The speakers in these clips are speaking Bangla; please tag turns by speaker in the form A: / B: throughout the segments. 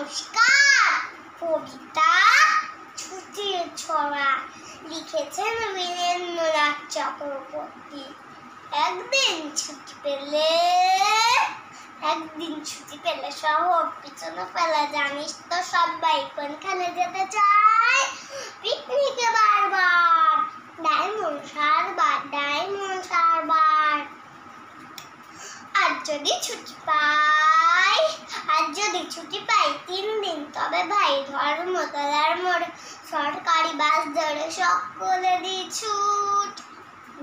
A: নমস্কার। কবিতা ছুটির ছোঁয়া, লিখেছেন বীরেন্দ্রনাথ চক্রবর্তী। একদিন ছুটি পেলে শহর পিছনে ফেলে, জানিস তো সবাই কোনখানে যেতে চায়? পিকনিকে বারবার, ডায়মন্ড হারবার। আজ যদি ছুটি পাই 3 দিন, তবে ভাই ধর্মতলার মোড় সরকারি বাস ধরে সকলে দি ছুট।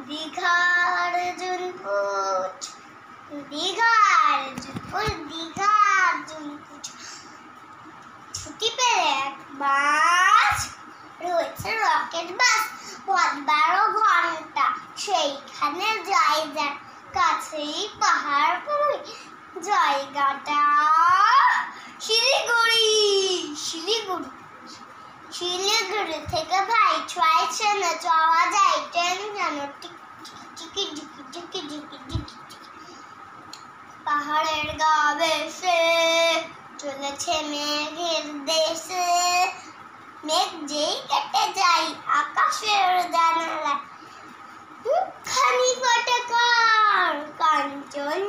A: দীঘার জুনপুট, ছুটি পেলে এক বাস রয়েছে, রকেট বাস, পথ 12 ঘন্টা। সেইখানে যাই কাছেই পাহাড় পড়ে, জায়গাটা শিলিগুড়ি থেকে ভাই 6 ট্রেনে যাওয়া যায়। ট্রেন যেন টিকি পাহাড়ের গা বেশে চলেছে মেঘের দেশে। মেঘ যেই কেটে যায় আকাশের জানালায়, খানি ফটকার কাঞ্চন